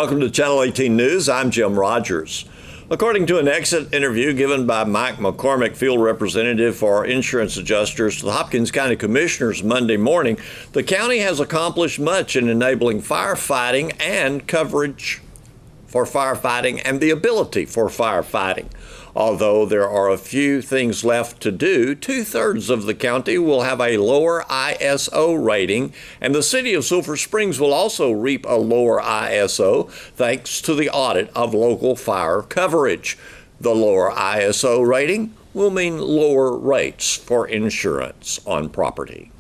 Welcome to Channel 18 News. I'm Jim Rogers. According to an exit interview given by Mike McCormick, field representative for insurance adjusters to the Hopkins County Commissioners Monday morning, the county has accomplished much in enabling firefighting and coverage for firefighting and the ability for firefighting. Although there are a few things left to do, 2/3 of the county will have a lower ISO rating, and the city of Sulphur Springs will also reap a lower ISO thanks to the audit of local fire coverage. The lower ISO rating will mean lower rates for insurance on property.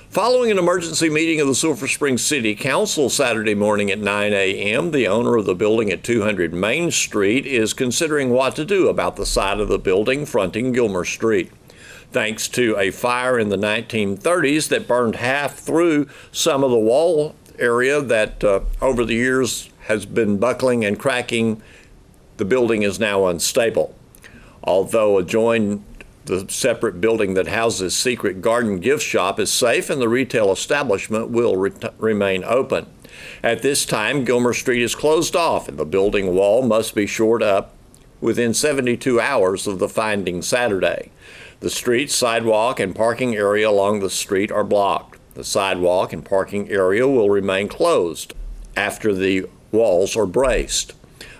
Following an emergency meeting of the Sulphur Springs City Council Saturday morning at 9 a.m., the owner of the building at 200 Main Street is considering what to do about the side of the building fronting Gilmer Street. Thanks to a fire in the 1930s that burned half through some of the wall area that over the years has been buckling and cracking, the building is now unstable. Although adjoined the separate building that houses Secret Garden gift shop is safe and the retail establishment will remain open. At this time, Gilmer Street is closed off and the building wall must be shored up within 72 hours of the finding Saturday. The street, sidewalk, and parking area along the street are blocked. The sidewalk and parking area will remain closed after the walls are braced.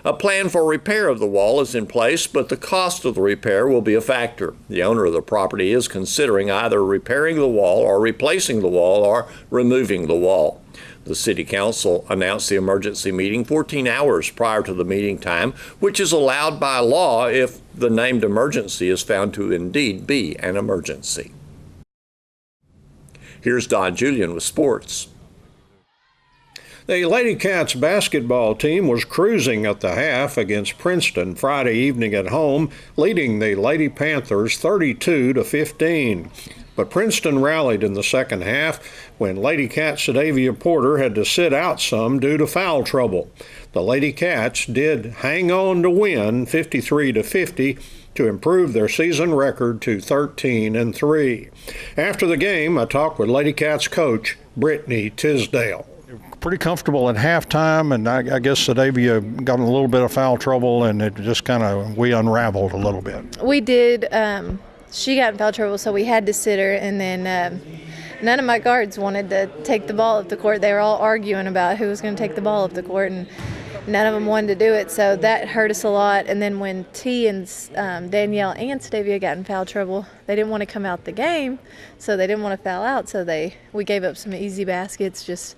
A plan for repair of the wall is in place, but the cost of the repair will be a factor. The owner of the property is considering either repairing the wall or replacing the wall or removing the wall. The City Council announced the emergency meeting 14 hours prior to the meeting time, which is allowed by law if the named emergency is found to indeed be an emergency. Here's Don Julian with sports. The Lady Cats basketball team was cruising at the half against Princeton Friday evening at home, leading the Lady Panthers 32-15. But Princeton rallied in the second half when Lady Cats Sadavia Porter had to sit out some due to foul trouble. The Lady Cats did hang on to win 53-50 to improve their season record to 13-3. After the game, I talked with Lady Cats coach Brittany Tisdale. Pretty comfortable at halftime, and I guess Sadavia got in a little bit of foul trouble, and it just we unraveled a little bit. We did. She got in foul trouble, so we had to sit her, and then none of my guards wanted to take the ball up the court. They were all arguing about who was going to take the ball up the court, and none of them wanted to do it, so that hurt us a lot. And then when T and Danielle and Sadavia got in foul trouble, they didn't want to come out the game, so they didn't want to foul out, so we gave up some easy baskets just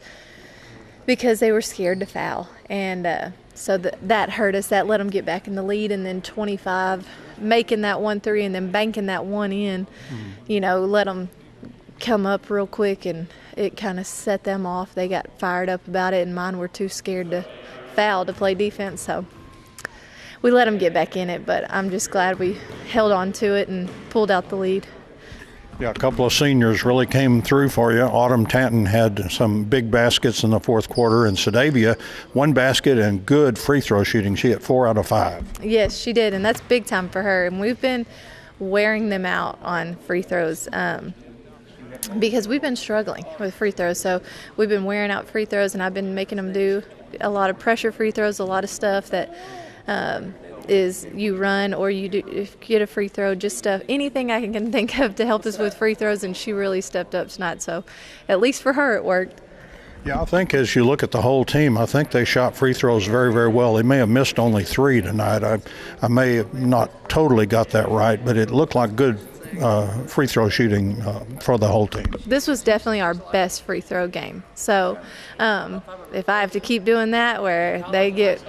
because they were scared to foul. And so that hurt us. That let them get back in the lead. And then 25, making that 1-3 and then banking that one in, let them come up real quick, and it kind of set them off. They got fired up about it, and mine were too scared to foul to play defense. So we let them get back in it, but I'm just glad we held on to it and pulled out the lead. Yeah, a couple of seniors really came through for you. Autumn Tanton had some big baskets in the fourth quarter, and Sadavia, one basket and good free throw shooting. She hit 4 out of 5. Yes, she did, and that's big time for her. And we've been wearing them out on free throws because we've been struggling with free throws. So we've been wearing out free throws, and I've been making them do a lot of pressure free throws, a lot of stuff that is you run or you do, if you get a free throw, just stuff, anything I can think of to help us with free throws, and she really stepped up tonight. So at least for her it worked. Yeah, I think as you look at the whole team, I think they shot free throws very, very well. They may have missed only 3 tonight. I may have not totally got that right, but it looked like good free throw shooting for the whole team. This was definitely our best free throw game. So if I have to keep doing that where they get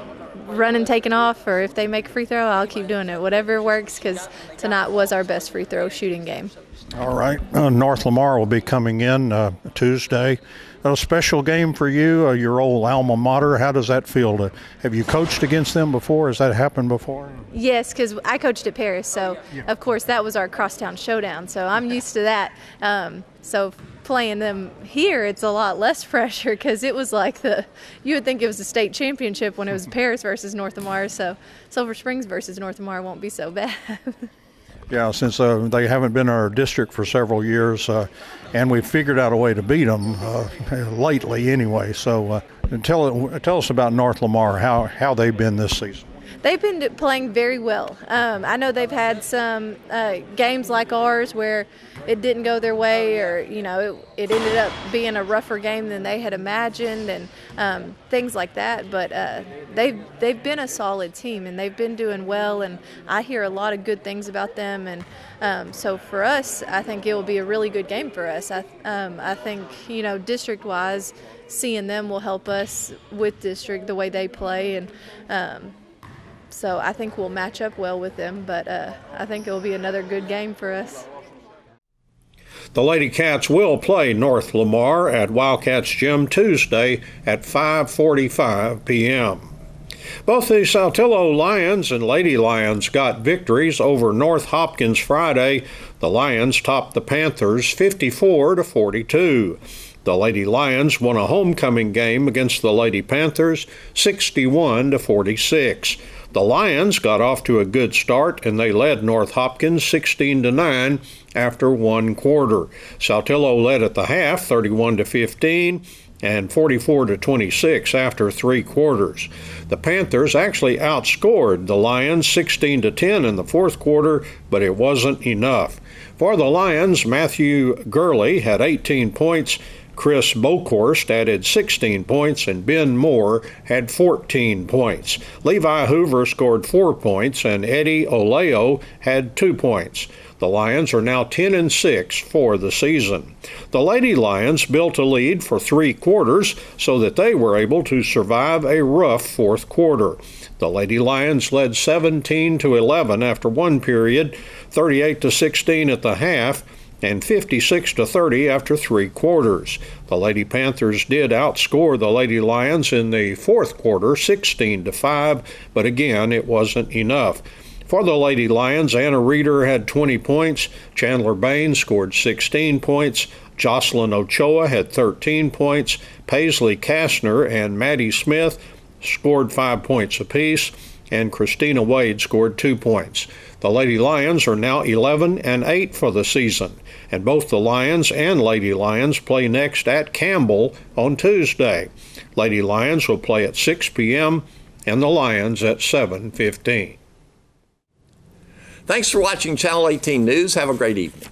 running taken off, or if they make a free throw, I'll keep doing it. Whatever works, because tonight was our best free throw shooting game. All right. North Lamar will be coming in Tuesday. A special game for you, your old alma mater. How does that feel? Have you coached against them before? Has that happened before? Yes, because I coached at Paris, so of course that was our crosstown showdown. So I'm used to that. So playing them here, it's a lot less pressure because it was like you would think it was a state championship when it was Paris versus North Lamar. So Sulphur Springs versus North Lamar won't be so bad. Yeah, since they haven't been in our district for several years, and we've figured out a way to beat them lately anyway. So tell us about North Lamar, how they've been this season. They've been playing very well. I know they've had some games like ours where it didn't go their way, or it ended up being a rougher game than they had imagined, and things like that. But they've been a solid team, and they've been doing well. And I hear a lot of good things about them. And so for us, I think it will be a really good game for us. I think district-wise, seeing them will help us with district the way they play, and so I think we'll match up well with them, but I think it will be another good game for us. The Lady Cats will play North Lamar at Wildcats Gym Tuesday at 5:45 p.m. Both the Saltillo Lions and Lady Lions got victories over North Hopkins Friday. The Lions topped the Panthers 54-42. The Lady Lions won a homecoming game against the Lady Panthers 61-46. The Lions got off to a good start, and they led North Hopkins 16-9 after one quarter. Saltillo led at the half 31-15 and 44-26 after three quarters. The Panthers actually outscored the Lions 16-10 in the fourth quarter, but it wasn't enough. For the Lions, Matthew Gurley had 18 points, Chris Bokhorst added 16 points, and Ben Moore had 14 points. Levi Hoover scored 4 points, and Eddie Oleo had 2 points. The Lions are now 10-6 for the season. The Lady Lions built a lead for 3 quarters so that they were able to survive a rough fourth quarter. The Lady Lions led 17-11 after one period, 38-16 at the half, and 56-30 after three quarters. The Lady Panthers did outscore the Lady Lions in the fourth quarter 16-5, but again, it wasn't enough. For the Lady Lions, Anna Reeder had 20 points, Chandler Bain scored 16 points, Jocelyn Ochoa had 13 points, Paisley Kastner and Maddie Smith scored 5 points apiece, and Christina Wade scored 2 points. The Lady Lions are now 11-8 for the season, and both the Lions and Lady Lions play next at Campbell on Tuesday. Lady Lions will play at 6 p.m. and the Lions at 7:15. Thanks for watching Channel 18 News. Have a great evening.